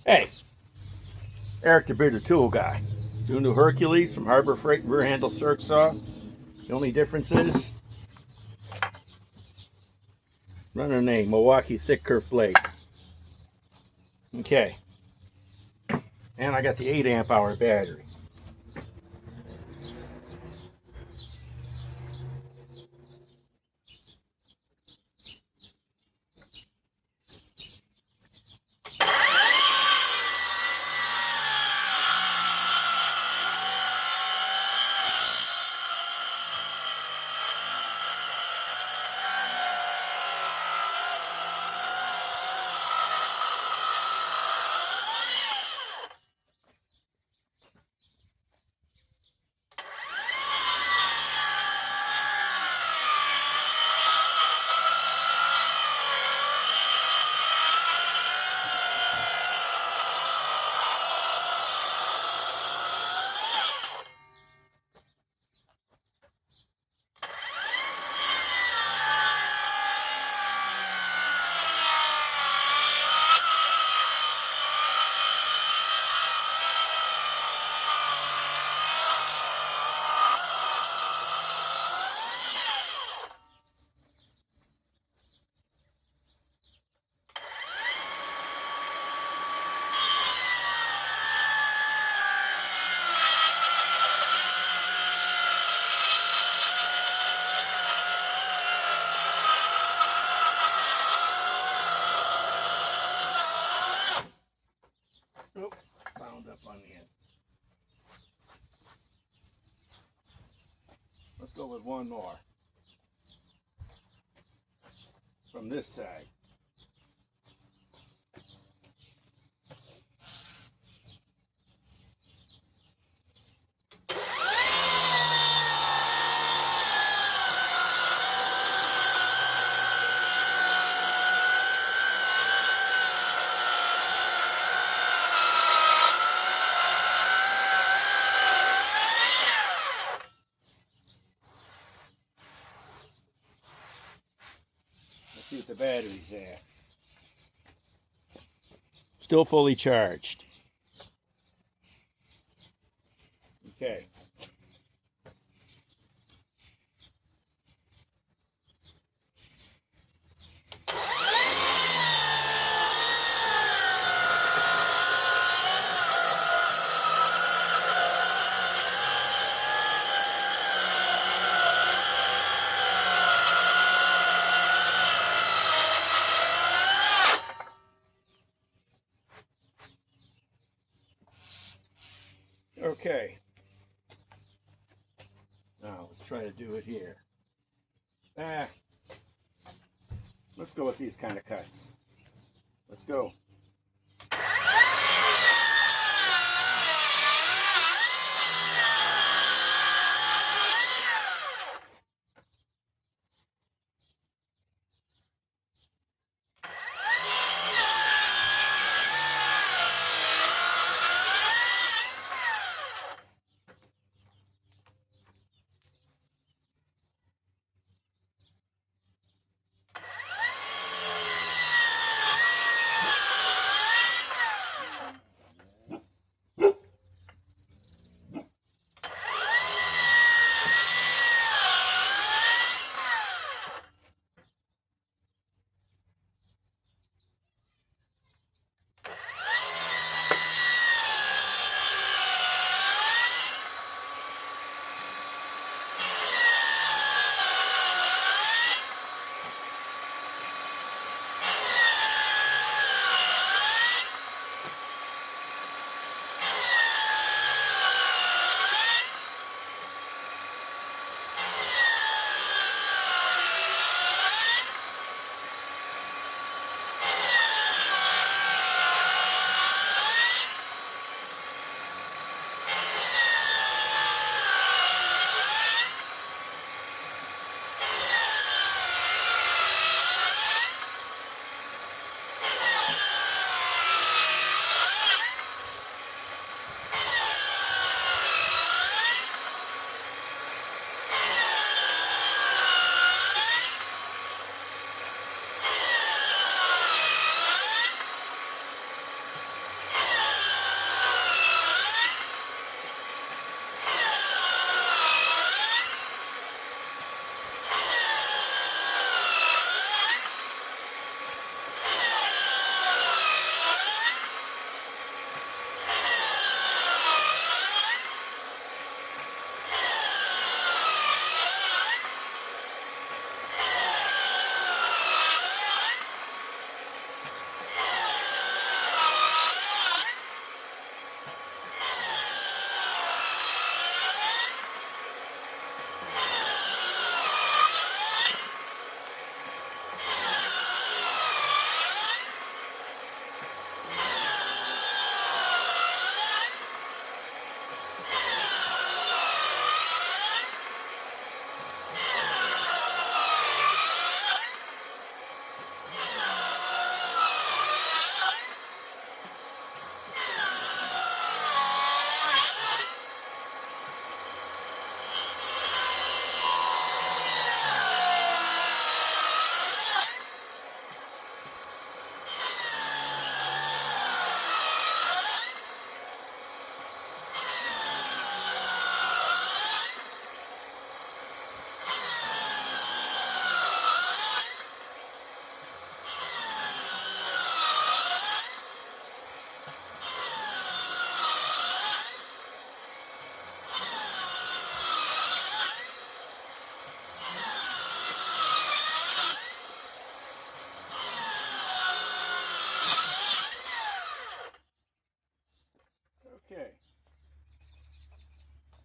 Hey, Eric the Bigger Tool Guy. Doing new Hercules from Harbor Freight rear handle CIRC SAW. The only difference is runner name Milwaukee thick curve blade. Okay, and I got the 8 amp hour battery. Oh, bound up on the end. Let's go with one more from this side. Let's see what the battery's at. Still fully charged. Okay. Okay. Now let's try to do it here. Let's go with these kind of cuts. Let's go.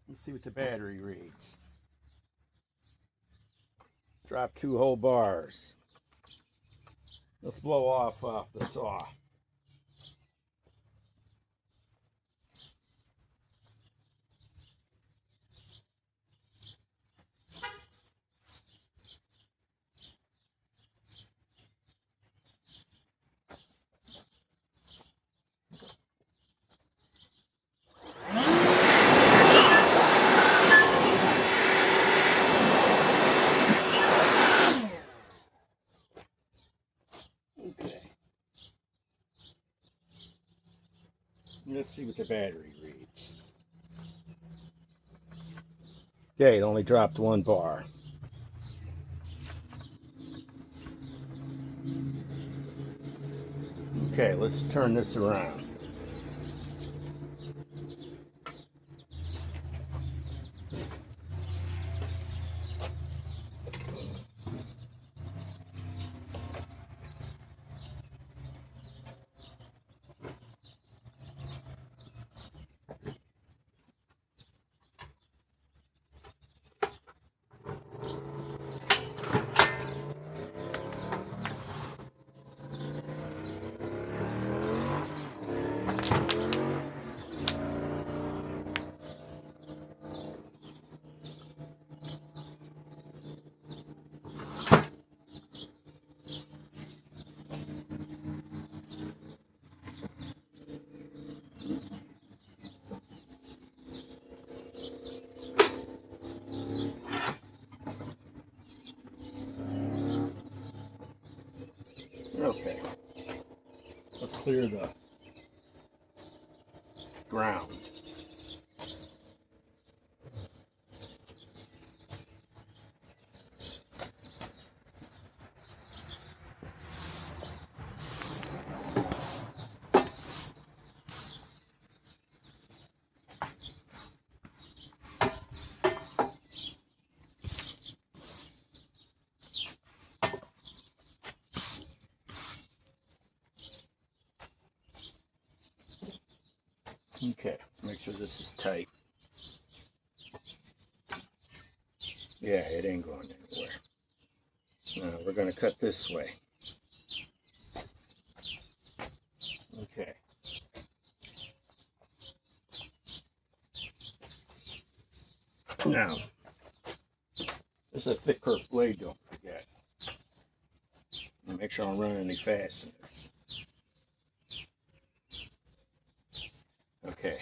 Let's see what the battery reads. Drop 2 whole bars. Let's blow off the saw. Okay. Let's see what the battery reads. Okay, it only dropped 1 bar. Okay, let's turn this around. Okay, let's clear the ground. Okay, let's make sure this is tight. Yeah, it ain't going anywhere. Now we're going to cut this way. Okay. Now, this is a thick curved blade, don't forget. And make sure I don't run any fasteners. Okay.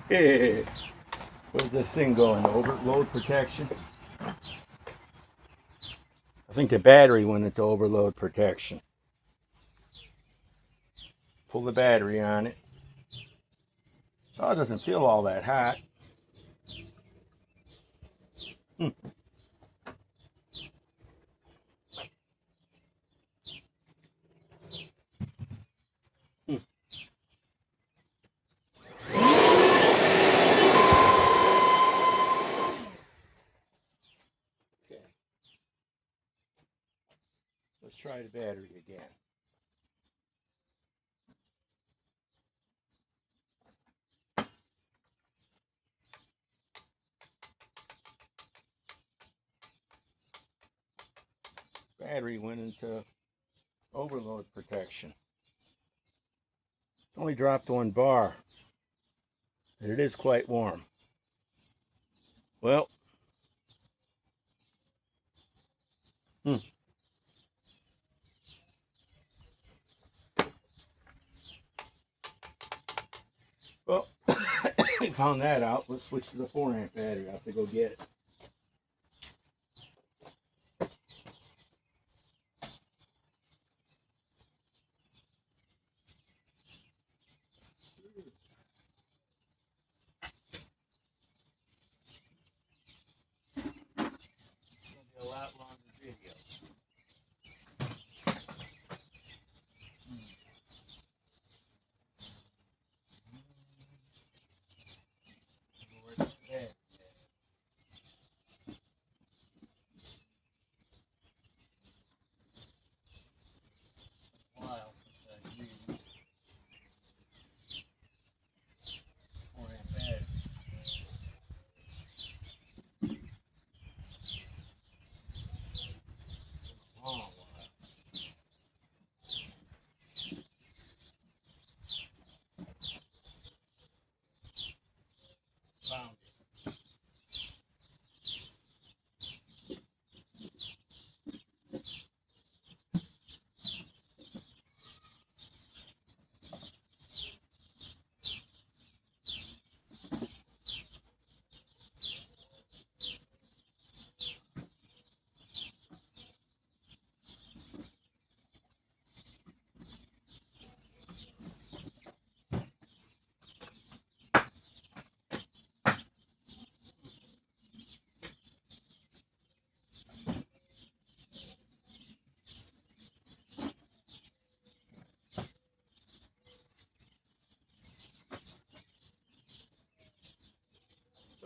Hey, where's this thing going? Overload protection? I think the battery went into overload protection. Pull the battery on it. So it doesn't feel all that hot. Okay. Let's try the battery again. Battery went into overload protection. It's only dropped 1 bar, and it is quite warm. Well, well, we found that out. Let's switch to the 4-amp battery. I have to go get it. A lot longer video.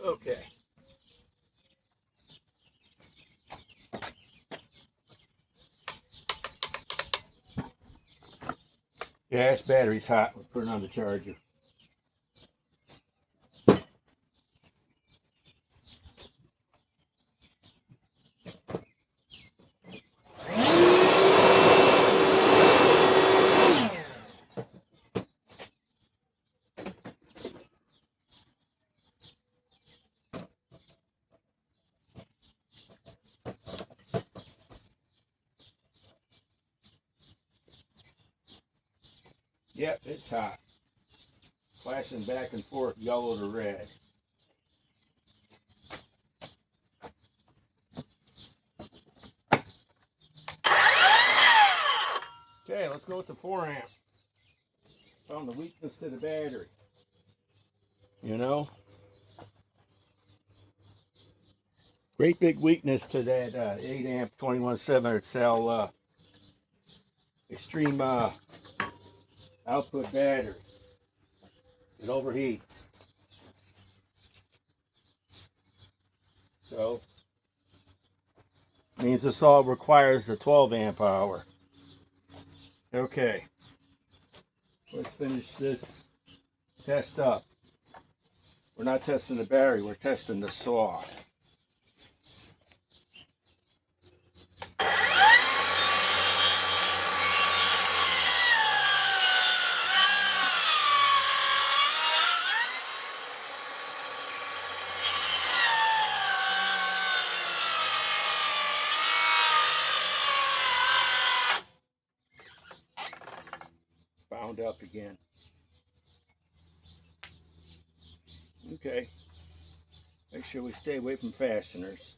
Okay. Yeah, this battery's hot. Let's put it on the charger. Yep, it's hot. Flashing back and forth, yellow to red. Okay, let's go with the 4 amp. Found the weakness to the battery. You know? Great big weakness to that 8 amp 21/700 cell extreme output battery. It overheats. So, means this all requires the 12 amp hour. Okay, let's finish this test up. We're not testing the battery, we're testing the saw. Bound up again. Okay, make sure we stay away from fasteners.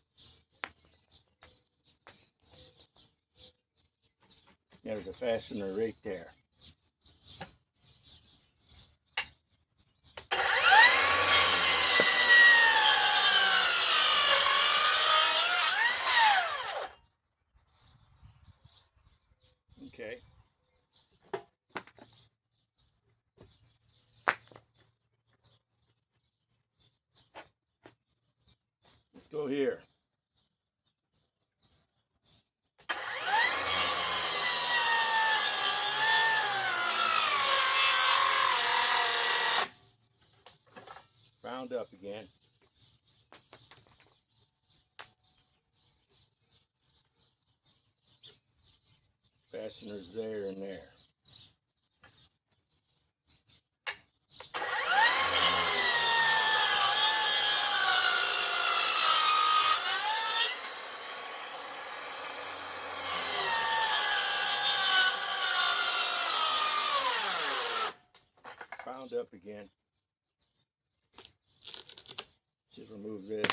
Yeah, there's a fastener right there. Okay. Let's go here. Bound up again. Fasteners there and there. Bound up again. Should remove this.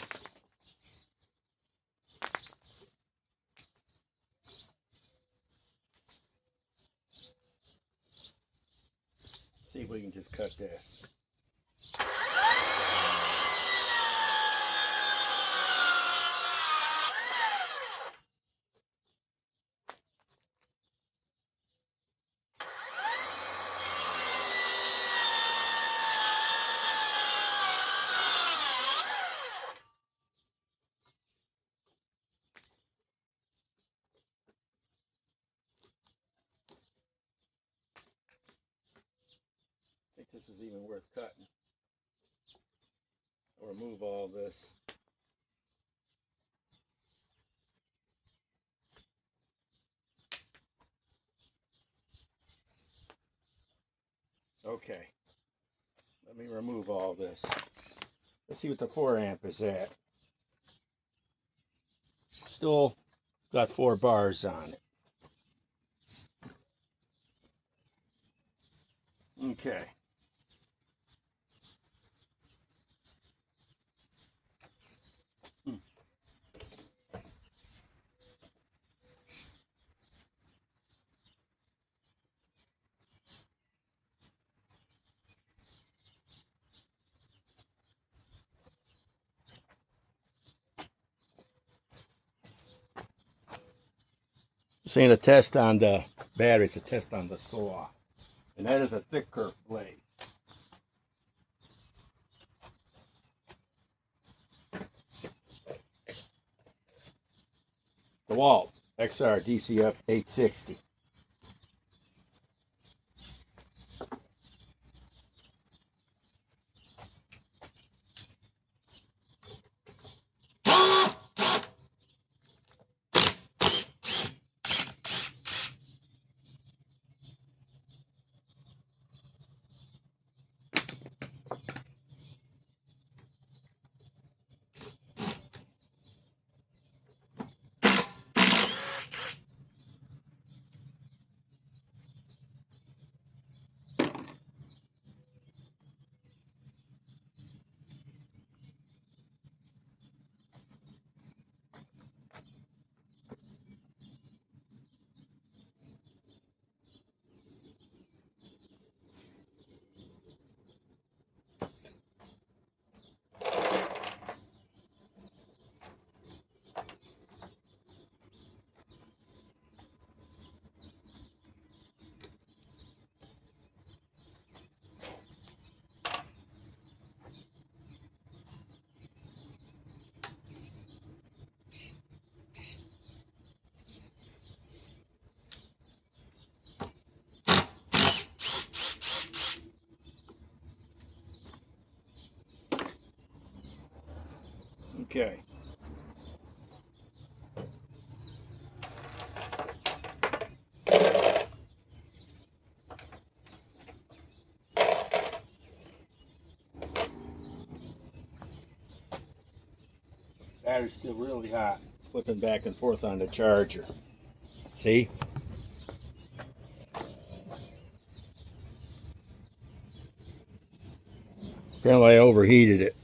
See if we can just cut this. I think this is even worth cutting. I'll remove all this. Okay, let me remove all this. Let's see what the 4 amp is at. Still got 4 bars on it. Okay. This ain't a test on the battery, it's a test on the saw. And that is a thick kerf blade. DeWalt XR DCF 860. Okay. Battery's still really hot. It's flipping back and forth on the charger. See? Apparently I overheated it.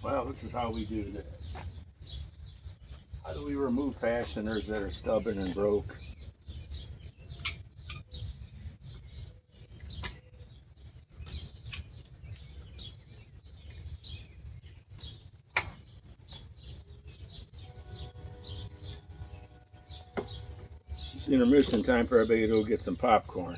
Well, this is how we do this. How do we remove fasteners that are stubborn and broke? It's intermission time for everybody to go get some popcorn.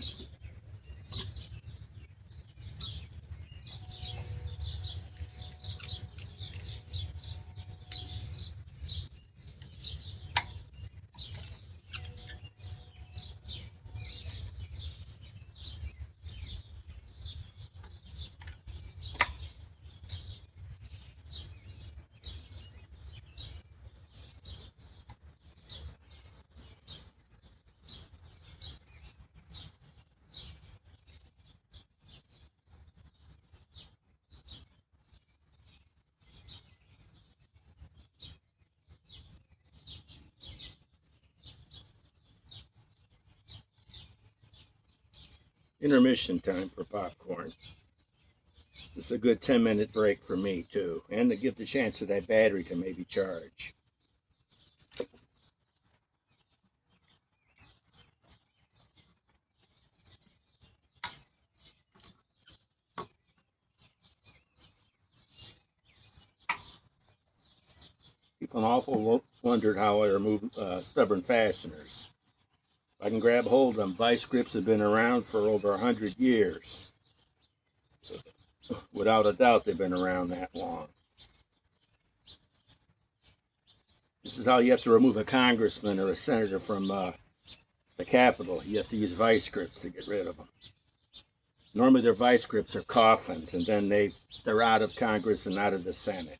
Intermission time for popcorn. This is a good 10-minute break for me too, and to give the chance for that battery to maybe charge. People often wondered how I remove stubborn fasteners. If I can grab hold of them, vice grips have been around for over 100 years. Without a doubt, they've been around that long. This is how you have to remove a congressman or a senator from the Capitol. You have to use vice grips to get rid of them. Normally their vice grips are coffins, and then they're out of Congress and out of the Senate.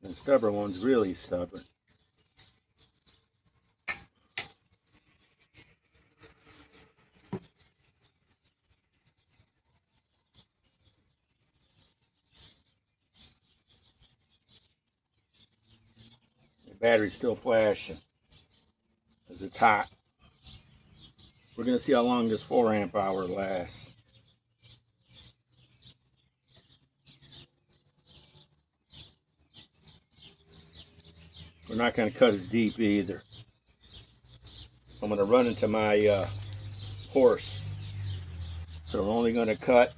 And stubborn one's really stubborn. The battery's still flashing because it's hot. We're going to see how long this 4 amp hour lasts. We're not going to cut as deep either. I'm going to run into my horse. So we're only going to cut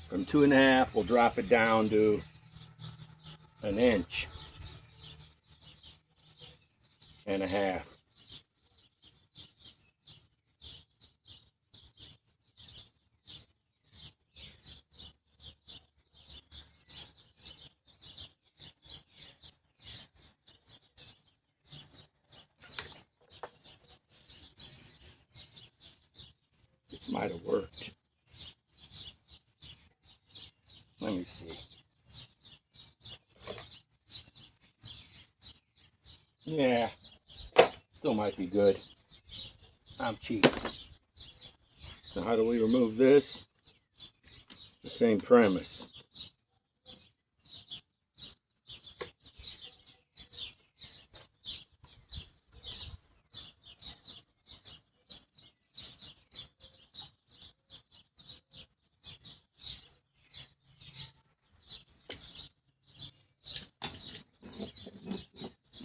from 2.5. We'll drop it down to 1.5 inches. This might have worked. Let me see. Yeah, still might be good. I'm cheap. So how do we remove this? The same premise.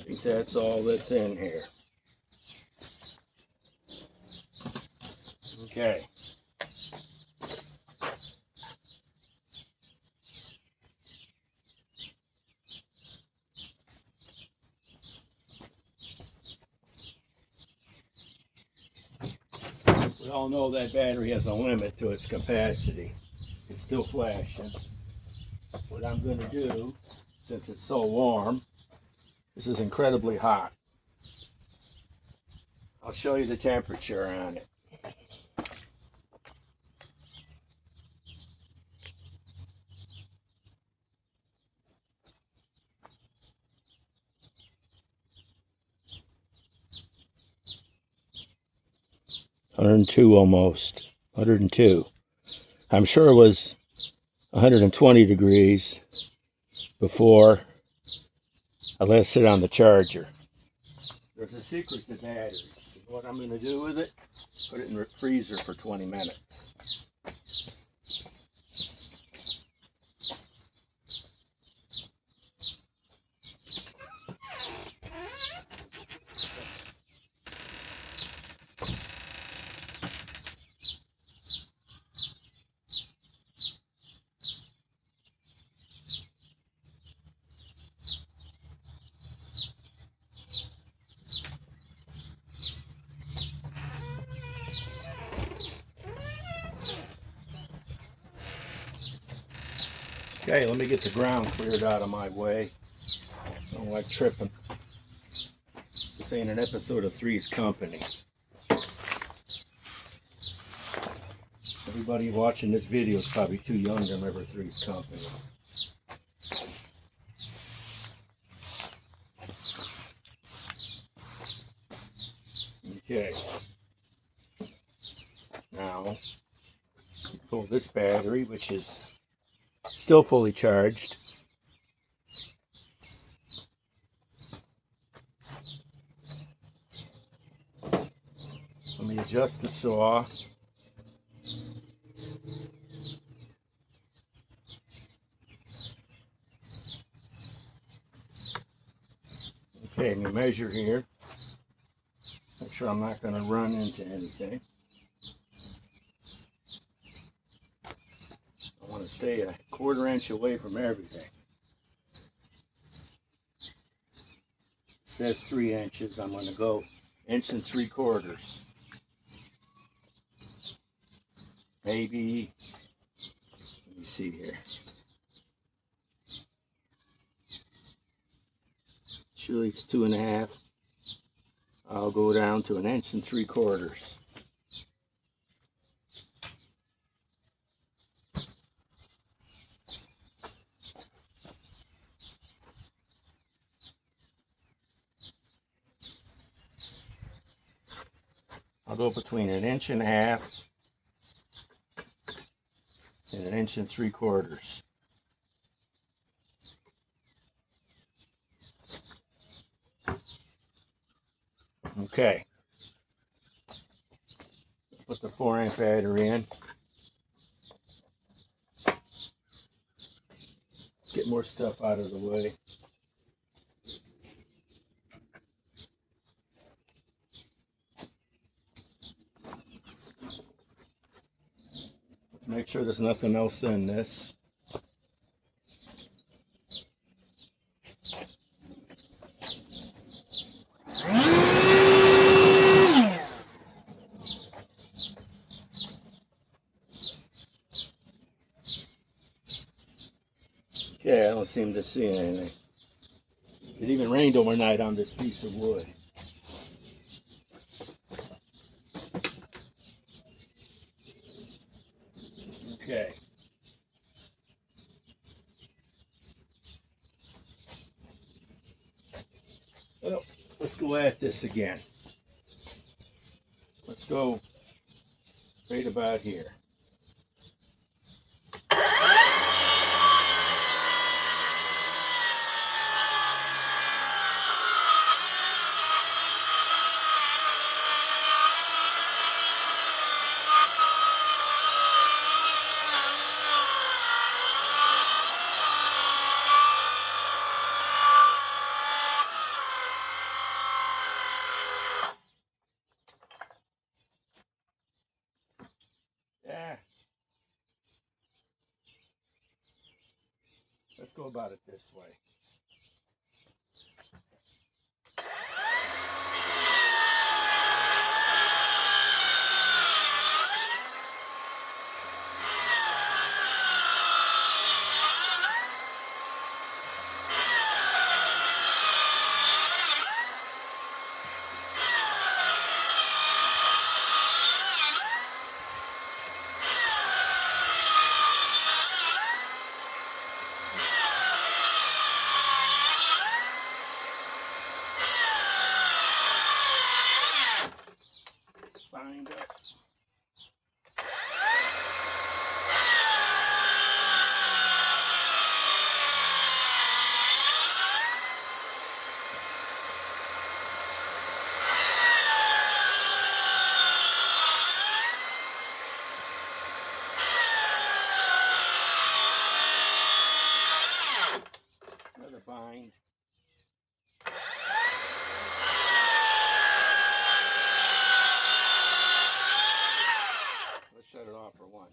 I think that's all that's in here. Okay. We all know that battery has a limit to its capacity. It's still flashing. What I'm going to do, since it's so warm, this is incredibly hot. I'll show you the temperature on it. (102) almost. 102. I'm sure it was 120 degrees before I let it sit on the charger. There's a secret to batteries. What I'm going to do with it, put it in the freezer for 20 minutes. Okay, let me get the ground cleared out of my way. I don't like tripping. This ain't an episode of Three's Company. Everybody watching this video is probably too young to remember Three's Company. Okay. Now, pull this battery, which is still fully charged. Let me adjust the saw. Okay, I'm going to measure here. Make sure I'm not going to run into anything. I want to stay a 1/4 inch away from everything. It says 3 inches. I'm going to go 1 3/4 inches. Maybe, let me see here. Surely it's 2.5. I'll go down to 1 3/4 inches. go between 1.5 inches and 1 3/4 inches. Okay. Let's put the 4-amp battery in. Let's get more stuff out of the way. Let's make sure there's nothing else in this. Okay, I don't seem to see anything. It even rained overnight on this piece of wood. Okay. Well, let's go at this again. Let's go right about here. Yeah. Let's go about it this way. Bind up. Another bind. Let's shut it off for one.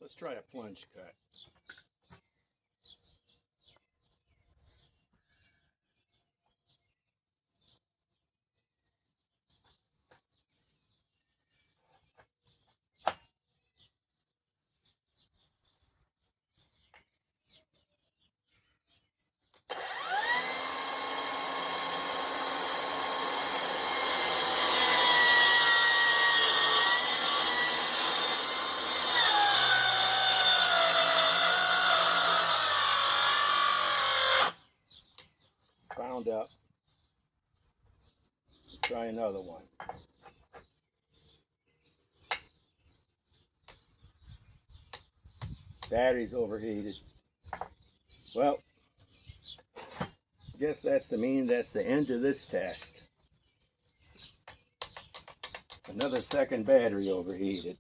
Let's try a plunge cut. Bound up. Let's try another one. Battery's overheated. Well, I guess that's the end of this test. Another second battery overheated.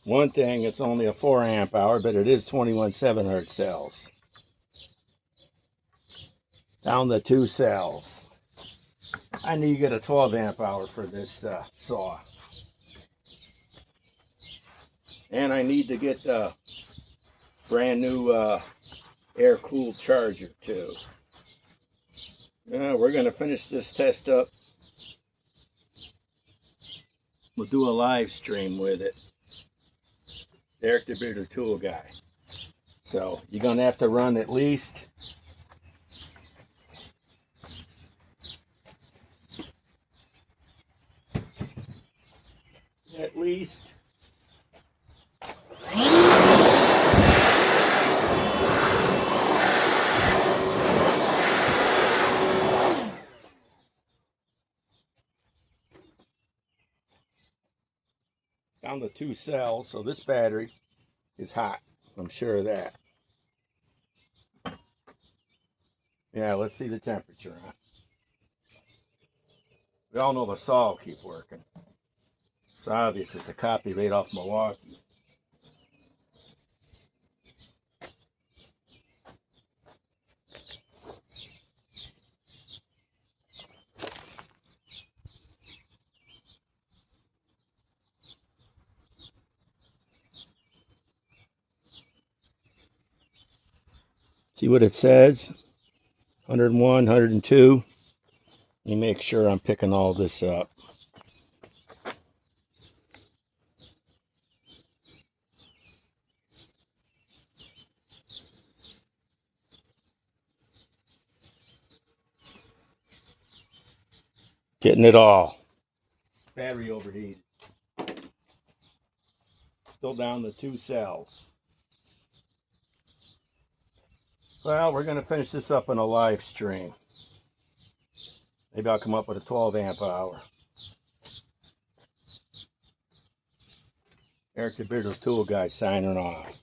One thing, it's only a 4 amp hour, but it is 21 7/8 cells. Down the 2 cells. I need to get a 12 amp hour for this saw. And I need to get the brand new air-cooled charger too. We're going to finish this test up. We'll do a live stream with it. Derek the Bearded Tool Guy. So you're going to have to run at least down to 2 cells, so this battery is hot. I'm sure of that. Yeah, let's see the temperature. Huh? We all know the saw will keep working. It's obvious it's a copy right off Milwaukee. See what it says? 101, 102. Let me make sure I'm picking all this up. Getting it all. Battery overheated. Still down to 2 cells. Well, we're going to finish this up in a live stream. Maybe I'll come up with a 12 amp hour. Eric the Bearded Tool Guy signing off.